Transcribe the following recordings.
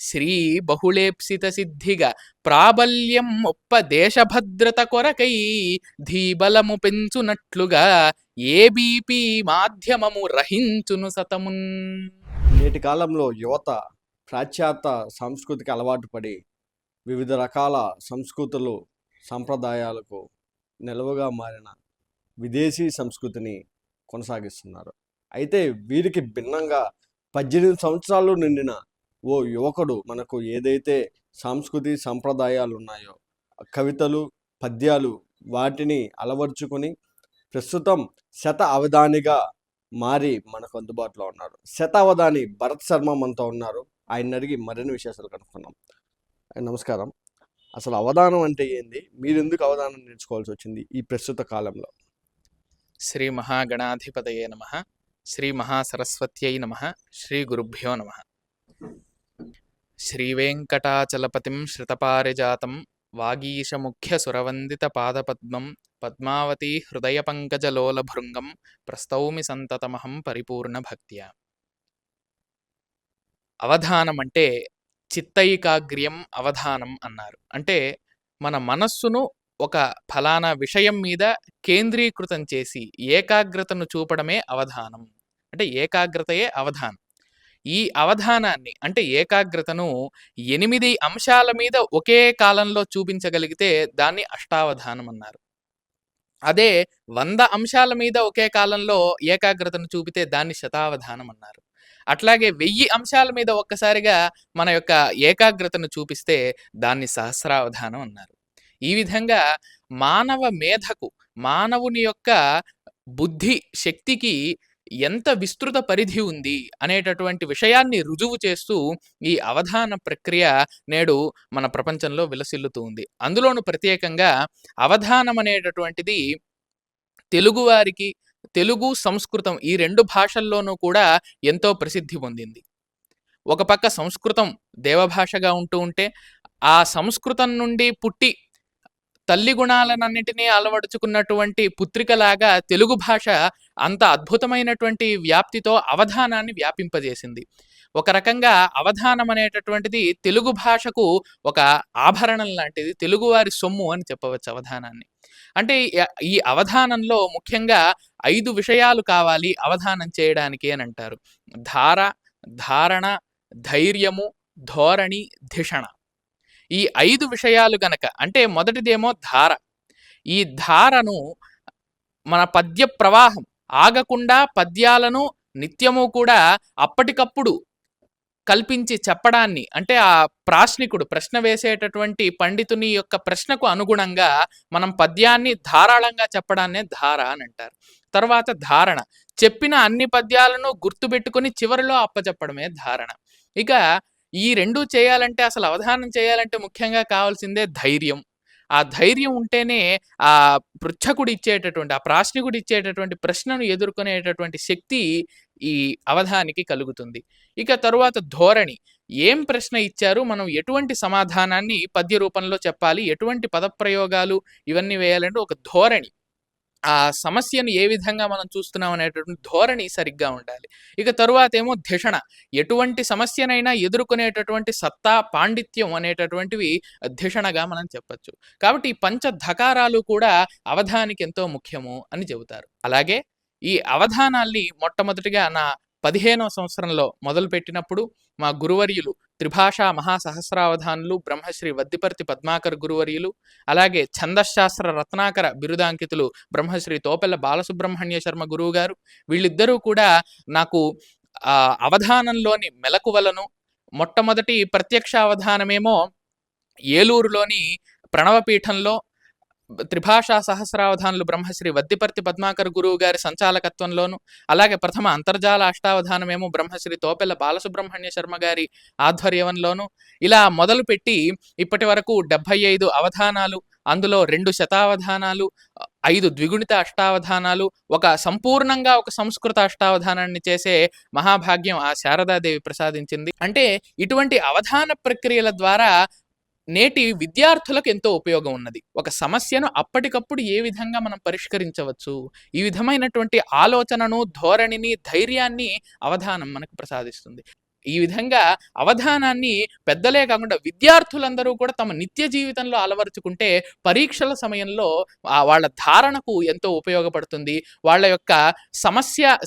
శ్రీ బహుళేప్సిత సిద్ధిగా ప్రాబల్యం ఒప్ప దేశభద్రత కొరకై ధీబలము పెంచునట్లుగా ఏబీపీ మాధ్యమము రహించును సతమున్. నేటి కాలంలో యువత పాశ్చాత్య సంస్కృతికి అలవాటు పడి వివిధ రకాల సంస్కృతులు సంప్రదాయాలకు నిలువగా మారిన విదేశీ సంస్కృతిని కొనసాగిస్తున్నారు. అయితే వీరికి భిన్నంగా 18 సంవత్సరాలు నిండిన ఓ యువకుడు మనకు ఏదైతే సంస్కృతి సంప్రదాయాలు ఉన్నాయో కవితలు పద్యాలు వాటిని అలవర్చుకొని ప్రస్తుతం శత అవధానిగా మారి మనకు అందుబాటులో ఉన్నారు. శత అవధాని భరత్ శర్మ మనతో ఉన్నారు. ఆయన అడిగి మరిన్ని విశేషాలు కనుక్కున్నాం. నమస్కారం. అసలు అవధానం అంటే ఏంది, మీరు ఎందుకు అవధానం నేర్చుకోవాల్సి వచ్చింది ఈ ప్రస్తుత కాలంలో? శ్రీ మహాగణాధిపతయే నమః. శ్రీ మహాసరస్వత్యై నమః. శ్రీ గురుభ్యో నమః. శ్రీవేంకటాచలపతిం శ్రితపారిజాతం వాగీశముఖ్య సురవందిత పాదపద్మం పద్మావతీ హృదయ పంకజలోలభృంగం ప్రస్తౌమి సంతతమహం పరిపూర్ణ భక్త్యా. అవధానం అంటే చిత్తైకాగ్ర్యం అవధానం అన్నారు. అంటే మన మనస్సును ఒక ఫలానా విషయం మీద కేంద్రీకృతం చేసి ఏకాగ్రతను చూపడమే అవధానం. అంటే ఏకాగ్రతయే అవధానం. ఈ అవధానాన్ని అంటే ఏకాగ్రతను 8 అంశాల మీద ఒకే కాలంలో చూపించగలిగితే దాన్ని అష్టావధానం అన్నారు. అదే 100 అంశాల మీద ఒకే కాలంలో ఏకాగ్రతను చూపితే దాన్ని శతావధానం అన్నారు. అట్లాగే 1000 అంశాల మీద ఒక్కసారిగా మన యొక్క ఏకాగ్రతను చూపిస్తే దాన్ని సహస్రావధానం అన్నారు. ఈ విధంగా మానవ మేధకు, మానవుని యొక్క బుద్ధి శక్తికి ఎంత విస్తృత పరిధి ఉంది అనేటటువంటి విషయాన్ని రుజువు చేస్తూ ఈ అవధాన ప్రక్రియ నేడు మన ప్రపంచంలో విలసిల్లుతూ ఉంది. అందులోనూ ప్రత్యేకంగా అవధానం అనేటటువంటిది తెలుగువారికి, తెలుగు సంస్కృతం ఈ 2 భాషల్లోనూ కూడా ఎంతో ప్రసిద్ధి పొందింది. ఒక పక్క సంస్కృతం దేవభాషగా ఉంటూ ఉంటే ఆ సంస్కృతం నుండి పుట్టి తల్లి గుణాలన్నింటినీ అలవడుచుకున్నటువంటి పుత్రికలాగా తెలుగు భాష అంత అద్భుతమైనటువంటి వ్యాప్తితో అవధానాన్ని వ్యాపింపజేసింది. ఒక రకంగా అవధానం అనేటటువంటిది తెలుగు భాషకు ఒక ఆభరణం లాంటిది, తెలుగువారి సొమ్ము అని చెప్పవచ్చు అవధానాన్ని. అంటే ఈ అవధానంలో ముఖ్యంగా 5 విషయాలు కావాలి అవధానం చేయడానికి అని అంటారు. ధార, ధారణ, ధైర్యము, ధోరణి, ధిషణ. ఈ 5 విషయాలు గనక అంటే మొదటిదేమో ధార. ఈ ధారను మన పద్య ప్రవాహం ఆగకుండా పద్యాలను నిత్యము కూడా అప్పటికప్పుడు కల్పించి చెప్పడాన్ని, అంటే ఆ ప్రాశ్నికుడు ప్రశ్న వేసేటటువంటి పండితుని యొక్క ప్రశ్నకు అనుగుణంగా మనం పద్యాన్ని ధారాళంగా చెప్పడాన్నే ధార అని అంటారు. తర్వాత ధారణ, చెప్పిన అన్ని పద్యాలను గుర్తుపెట్టుకుని చివరిలో అప్పచెప్పడమే ధారణ. ఇక ఈ 2 చేయాలంటే, అసలు అవధానం చేయాలంటే ముఖ్యంగా కావాల్సిందే ధైర్యం. ఆ ధైర్యం ఉంటేనే ఆ పృచ్ఛకుడు ఇచ్చేటటువంటి, ఆ ప్రాశ్నికుడు ఇచ్చేటటువంటి ప్రశ్నను ఎదుర్కొనేటటువంటి శక్తి ఈ అవధానికి కలుగుతుంది. ఇక తరువాత ధోరణి, ఏం ప్రశ్న ఇచ్చారు, మనం ఎటువంటి సమాధానాన్ని పద్య రూపంలో చెప్పాలి, ఎటువంటి పదప్రయోగాలు ఇవన్నీ వేయాలంటే ఒక ధోరణి, ఆ సమస్యను ఏ విధంగా మనం చూస్తున్నాం అనేటటువంటి ధోరణి సరిగ్గా ఉండాలి. ఇక తరువాత ఏమో ధిషణ, ఎటువంటి సమస్యనైనా ఎదుర్కొనేటటువంటి సత్తా, పాండిత్యం అనేటటువంటివి ధిషణగా మనం చెప్పచ్చు. కాబట్టి ఈ పంచధకారాలు కూడా అవధానికి ఎంతో ముఖ్యము అని చెబుతారు. అలాగే ఈ అవధానాల్ని మొట్టమొదటిగా నా 15వ సంవత్సరంలో మొదలుపెట్టినప్పుడు మా గురువర్యులు త్రిభాషా మహాసహస్రావధానులు బ్రహ్మశ్రీ వద్దిపర్తి పద్మాకర్ గురువర్యులు, అలాగే ఛందశాస్త్ర రత్నాకర బిరుదాంకితులు బ్రహ్మశ్రీ తోపెల్ల బాలసుబ్రహ్మణ్య శర్మ గురువు గారు, వీళ్ళిద్దరూ కూడా నాకు అవధానంలోని మెలకువలను, మొట్టమొదటి ప్రత్యక్ష అవధానమేమో ఏలూరులోని ప్రణవపీఠంలో త్రిభాషా సహస్రావధానులు బ్రహ్మశ్రీ వద్దిపర్తి పద్మాకర్ గురువు గారి సంచాలకత్వంలోను, అలాగే ప్రథమ అంతర్జాల అష్టావధానమేమో బ్రహ్మశ్రీ తోపెల్ల బాలసుబ్రహ్మణ్య శర్మ గారి ఆధ్వర్యంలోను, ఇలా మొదలుపెట్టి ఇప్పటి వరకు 75 అవధానాలు, అందులో 2 శతావధానాలు, 5 ద్విగుణిత అష్టావధానాలు, ఒక సంపూర్ణంగా ఒక సంస్కృత అష్టావధానాన్ని చేసే మహాభాగ్యం ఆ శారదాదేవి ప్రసాదించింది. అంటే ఇటువంటి అవధాన ప్రక్రియల ద్వారా నేటి విద్యార్థులకు ఎంతో ఉపయోగం ఉన్నది. ఒక సమస్యను అప్పటికప్పుడు ఏ విధంగా మనం పరిష్కరించవచ్చు, ఈ విధమైనటువంటి ఆలోచనను, ధోరణిని, ధైర్యాన్ని అవధానం మనకు ప్రసాదిస్తుంది. ఈ విధంగా అవధానాన్ని పెద్దలే కాకుండా విద్యార్థులందరూ కూడా తమ నిత్య జీవితంలో అలవరుచుకుంటే పరీక్షల సమయంలో వాళ్ళ ధారణకు ఎంతో ఉపయోగపడుతుంది. వాళ్ళ యొక్క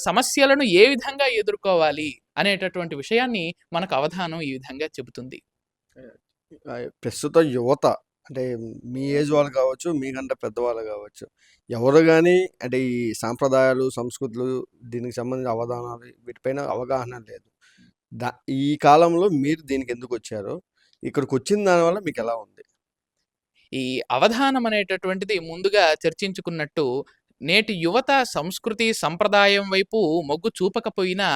సమస్యలను ఏ విధంగా ఎదుర్కోవాలి అనేటటువంటి విషయాన్ని మనకు అవధానం ఈ విధంగా చెబుతుంది. ప్రస్తుత యువత అంటే మీ ఏజ్ వాళ్ళు కావచ్చు, మీకంటే పెద్దవాళ్ళు కావచ్చు, ఎవరు కానీ అంటే ఈ సాంప్రదాయాలు, సంస్కృతులు, దీనికి సంబంధించిన అవధానాలు వీటిపైన అవగాహన లేదు. ఈ కాలంలో మీరు దీనికి ఎందుకు వచ్చారో, ఇక్కడికి వచ్చిన దానివల్ల మీకు ఎలా ఉంది? ఈ అవధానం అనేటటువంటిది ముందుగా చర్చించుకున్నట్టు నేటి యువత సంస్కృతి సంప్రదాయం వైపు మొగ్గు చూపకపోయినా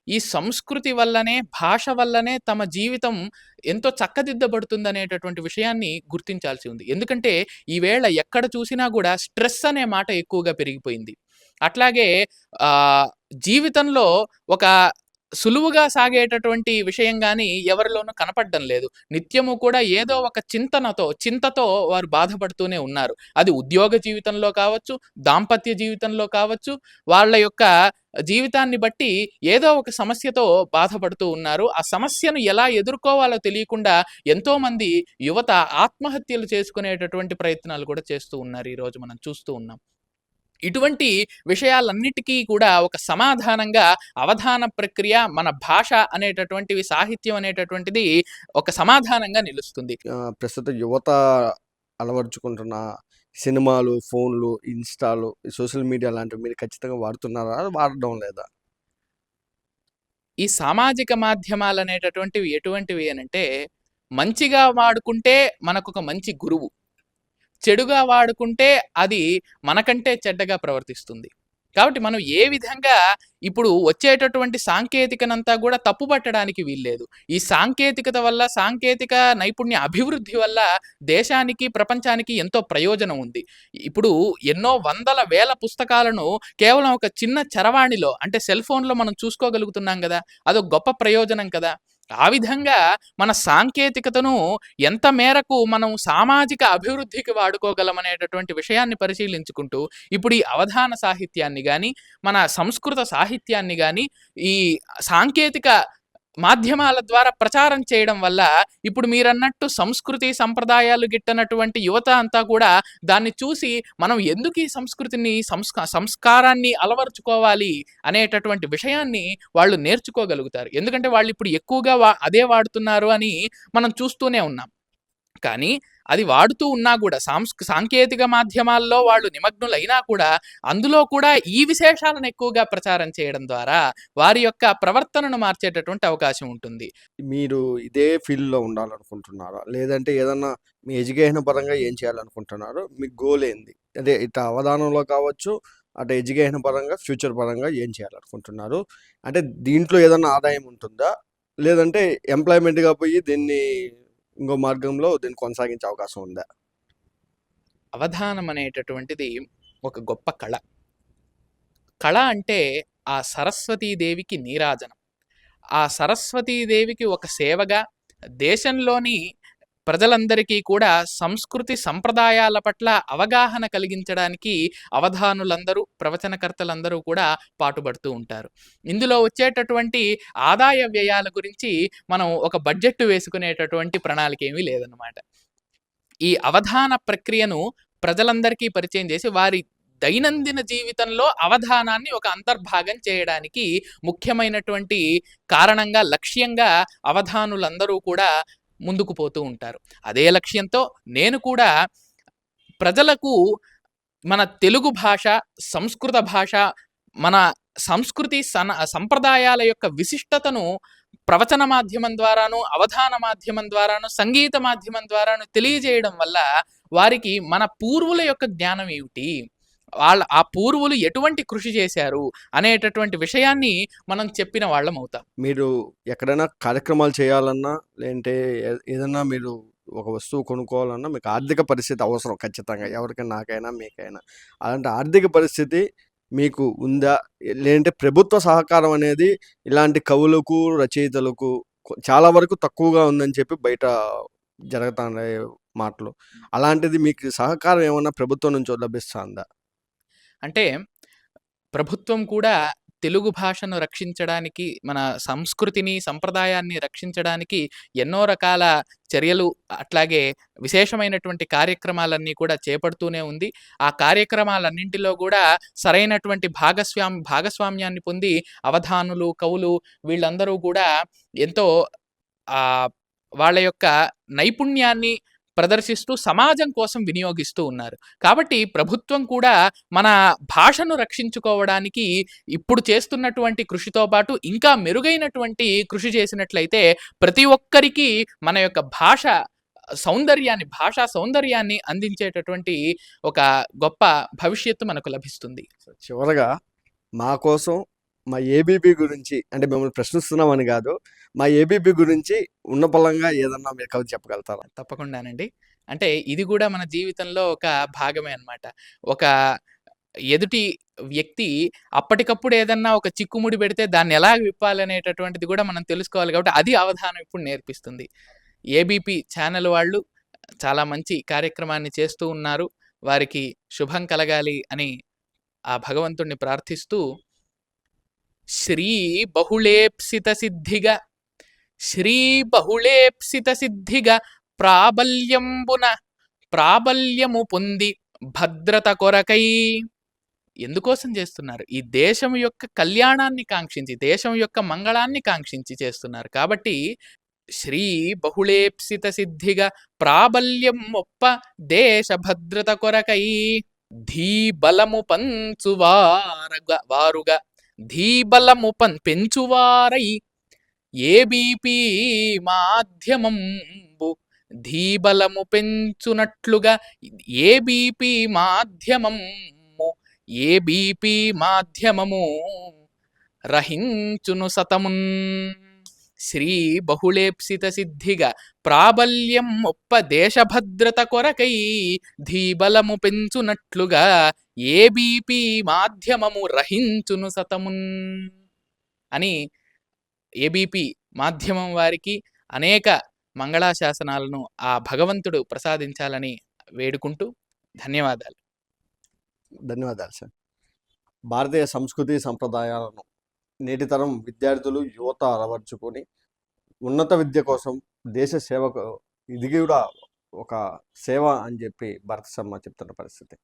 ఈ సంస్కృతి వల్లనే భాష వల్లనే తమ జీవితం ఎంతో చక్కదిద్దబడుతుందనేటటువంటి విషయాన్ని గుర్తించాల్సి ఉంది. ఎందుకంటే ఈవేళ ఎక్కడ చూసినా కూడా స్ట్రెస్ అనే మాట ఎక్కువగా పెరిగిపోయింది. అట్లాగే జీవితంలో ఒక సులువుగా సాగేటటువంటి విషయం గాని ఎవరిలోనూ కనపడడం లేదు. నిత్యము కూడా ఏదో ఒక చింతతో వారు బాధపడుతూనే ఉన్నారు. అది ఉద్యోగ జీవితంలో కావచ్చు, దాంపత్య జీవితంలో కావచ్చు, వాళ్ళ యొక్క జీవితాన్ని బట్టి ఏదో ఒక సమస్యతో బాధపడుతూ ఉన్నారు. ఆ సమస్యను ఎలా ఎదుర్కోవాలో తెలియకుండా ఎంతోమంది యువత ఆత్మహత్యలు చేసుకునేటటువంటి ప్రయత్నాలు కూడా చేస్తూ ఉన్నారు. ఈరోజు మనం చూస్తూ ఉన్నాం. ఇటువంటి విషయాలన్నిటికీ కూడా ఒక సమాధానంగా అవధాన ప్రక్రియ, మన భాష అనేటటువంటివి, సాహిత్యం అనేటటువంటిది ఒక సమాధానంగా నిలుస్తుంది. ప్రస్తుత యువత అలవర్చుకుంటున్న సినిమాలు, ఫోన్లు, ఇన్స్టాలు, సోషల్ మీడియా లాంటివి మీరు ఖచ్చితంగా వాడుతున్నారా? వాడడం లేదా? ఈ సామాజిక మాధ్యమాలు అనేటటువంటివి ఎటువంటివి అనంటే, మంచిగా వాడుకుంటే మనకొక మంచి గురువు, చెడుగా వాడుకుంటే అది మనకంటే చెడ్డగా ప్రవర్తిస్తుంది. కాబట్టి మనం ఏ విధంగా ఇప్పుడు వచ్చేటటువంటి సాంకేతికనంతా కూడా తప్పుపట్టడానికి వీల్లేదు. ఈ సాంకేతికత వల్ల, సాంకేతిక నైపుణ్య అభివృద్ధి వల్ల దేశానికి, ప్రపంచానికి ఎంతో ప్రయోజనం ఉంది. ఇప్పుడు ఎన్నో వందల వేల పుస్తకాలను కేవలం ఒక చిన్న చరవాణిలో అంటే సెల్ ఫోన్‌లో మనం చూసుకోగలుగుతున్నాం గదా! అదొక గొప్ప ప్రయోజనం కదా! ఆ విధంగా మన సాంకేతికతను ఎంత మేరకు మనం సామాజిక అభివృద్ధికి వాడుకోగలమనేటటువంటి విషయాన్ని పరిశీలించుకుంటూ, ఇప్పుడు ఈ అవధాన సాహిత్యాన్ని గాని, మన సంస్కృత సాహిత్యాన్ని గాని, ఈ సాంకేతిక మాధ్యమాల ద్వారా ప్రచారం చేయడం వల్ల ఇప్పుడు మీరన్నట్టు సంస్కృతి, సంప్రదాయాలు గిట్టనటువంటి యువత అంతా కూడా దాన్ని చూసి మనం ఎందుకు ఈ సంస్కృతిని, సంస్కారాన్ని అలవరుచుకోవాలి అనేటటువంటి విషయాన్ని వాళ్ళు నేర్చుకోగలుగుతారు. ఎందుకంటే వాళ్ళిప్పుడు ఎక్కువగా అదే వాడుతున్నారు అని మనం చూస్తూనే ఉన్నాం. కానీ అది వాడుతూ ఉన్నా కూడా సాంకేతిక మాధ్యమాల్లో వాళ్ళు నిమగ్నులైనా కూడా అందులో కూడా ఈ విశేషాలను ఎక్కువగా ప్రచారం చేయడం ద్వారా వారి యొక్క ప్రవర్తనను మార్చేటటువంటి అవకాశం ఉంటుంది. మీరు ఇదే ఫీల్డ్‌లో ఉండాలనుకుంటున్నారా? లేదంటే ఏదన్నా మీ ఎడ్యుకేషన్ పరంగా ఏం చేయాలనుకుంటున్నారు? మీ గోల్ ఏంది? అదే ఇటు అవధానంలో కావచ్చు, అటు ఎడ్యుకేషన్ పరంగా, ఫ్యూచర్ పరంగా ఏం చేయాలనుకుంటున్నారు? అంటే దీంట్లో ఏదన్నా ఆదాయం ఉంటుందా? లేదంటే ఎంప్లాయ్‌మెంట్‌గా పోయి దీన్ని ఇంకో మార్గంలో దీన్ని కొనసాగించే అవకాశం ఉందా? అవధానం అనేటటువంటిది ఒక గొప్ప కళ. కళ అంటే ఆ సరస్వతీదేవికి నీరాజనం. ఆ సరస్వతీదేవికి ఒక సేవగా దేశంలోని ప్రజలందరికీ కూడా సంస్కృతి సంప్రదాయాల పట్ల అవగాహన కలిగించడానికి అవధానులందరూ, ప్రవచనకర్తలందరూ కూడా పాటుపడుతూ ఉంటారు. ఇందులో వచ్చేటటువంటి ఆదాయ వ్యయాల గురించి మనం ఒక బడ్జెట్ వేసుకునేటటువంటి ప్రణాళిక ఏమీ లేదన్నమాట. ఈ అవధాన ప్రక్రియను ప్రజలందరికీ పరిచయం చేసి వారి దైనందిన జీవితంలో అవధానాన్ని ఒక అంతర్భాగం చేయడానికి ముఖ్యమైనటువంటి కారణంగా, లక్ష్యంగా అవధానులందరూ కూడా ముందుకు పోతూ ఉంటారు. అదే లక్ష్యంతో నేను కూడా ప్రజలకు మన తెలుగు భాష, సంస్కృత భాష, మన సంస్కృతి సంప్రదాయాల యొక్క విశిష్టతను ప్రవచన మాధ్యమం ద్వారాను, అవధాన మాధ్యమం ద్వారాను, సంగీత మాధ్యమం ద్వారాను తెలియజేయడం వల్ల వారికి మన పూర్వుల యొక్క జ్ఞానం ఏమిటి, ఆ పూర్వులు ఎటువంటి కృషి చేశారు అనేటటువంటి విషయాన్ని మనం చెప్పిన వాళ్ళం అవుతాం. మీరు ఎక్కడైనా కార్యక్రమాలు చేయాలన్నా, లేదంటే ఏదన్నా మీరు ఒక వస్తువు కొనుక్కోవాలన్నా మీకు ఆర్థిక పరిస్థితి అవసరం ఖచ్చితంగా. ఎవరికైనా, నాకైనా, మీకైనా. అలాంటి ఆర్థిక పరిస్థితి మీకు ఉందా? లేదంటే ప్రభుత్వ సహకారం అనేది ఇలాంటి కవులకు, రచయితలకు చాలా వరకు తక్కువగా ఉందని చెప్పి బయట జరుగుతున్నాయి మాటలు. అలాంటిది మీకు సహకారం ఏమన్నా ప్రభుత్వం నుంచి లభిస్తుందా? అంటే ప్రభుత్వం కూడా తెలుగు భాషను రక్షించడానికి, మన సంస్కృతిని, సంప్రదాయాన్ని రక్షించడానికి ఎన్నో రకాల చర్యలు, అట్లాగే విశేషమైనటువంటి కార్యక్రమాలన్నీ కూడా చేపడుతూనే ఉంది. ఆ కార్యక్రమాలన్నింటిలో గూడా సరైనటువంటి భాగస్వామ్యాన్ని పొంది అవధానులు, కవులు వీళ్ళందరూ గూడా ఎంతో ఆహ్, వాళ్ళ యొక్క నైపుణ్యాన్ని ప్రదర్శిస్తూ సమాజం కోసం వినియోగిస్తూ ఉన్నారు. కాబట్టి ప్రభుత్వం కూడా మన భాషను రక్షించుకోవడానికి ఇప్పుడు చేస్తున్నటువంటి కృషితో పాటు ఇంకా మెరుగైనటువంటి కృషి చేసినట్లయితే ప్రతి ఒక్కరికి మన యొక్క భాషా సౌందర్యాన్ని అందించేటటువంటి ఒక గొప్ప భవిష్యత్తు మనకు లభిస్తుంది. చివరగా మా కోసం మా ఏబీపీ గురించి, అంటే మిమ్మల్ని ప్రశ్నిస్తున్నామని కాదు, మా ఏబీపీ గురించి ఉన్నపళంగా ఏదన్నా మీరు కవిత చెప్పగలుగుతారా? తప్పకుండానండి. అంటే ఇది గూడా మన జీవితంలో ఒక భాగమే అన్నమాట. ఒక ఎదుటి వ్యక్తి అప్పటికప్పుడు ఏదన్నా ఒక చిక్కుముడి పెడితే దాన్ని ఎలా విప్పాలనేటటువంటిది గూడా మనం తెలుసుకోవాలి కాబట్టి అది అవధానం ఇప్పుడు నేర్పిస్తుంది. ఏబీపీ ఛానల్ వాళ్ళు చాలా మంచి కార్యక్రమాన్ని చేస్తూ ఉన్నారు. వారికి శుభం కలగాలి అని ఆ భగవంతుడిని ప్రార్థిస్తూ శ్రీ బహుళేప్సిత సిద్ధిగా ప్రాబల్యము పొంది భద్రత కొరకై ఎందుకోసం చేస్తున్నారు? ఈ దేశం యొక్క కళ్యాణాన్ని కాంక్షించి, దేశం యొక్క మంగళాన్ని కాంక్షించి చేస్తున్నారు. కాబట్టి శ్రీ బహుళేప్సిత సిద్ధిగా ప్రాబల్యం ఒప్ప దేశ భద్రత కొరకై ధీబలము వారుగా ధీబలము పెంచువారై ఏబీపీ మాధ్యమంబు ధీబలము పెంచునట్లుగా ఏబీపీ మాధ్యమము రహించును సతమున్. శ్రీ బహుళేప్సిత సిద్ధిగా ప్రాబల్యం ఒప్ప దేశభద్రత కొరకై ధీబలము పెంచునట్లుగా ఏబీపీ మాధ్యమము రహించును సతమున్ అని ఏబీపీ మాధ్యమం వారికి అనేక మంగళాశాసనాలను ఆ భగవంతుడు ప్రసాదించాలని వేడుకుంటూ ధన్యవాదాలు. ధన్యవాదాలు సార్. భారతీయ సంస్కృతి సంప్రదాయాలను నేటి తరం విద్యార్థులు, యువత అలవర్చుకొని ఉన్నత విద్య కోసం దేశ సేవకు ఇది కూడా ఒక సేవ అని చెప్పి భరత శర్మ చెప్తున్న పరిస్థితి.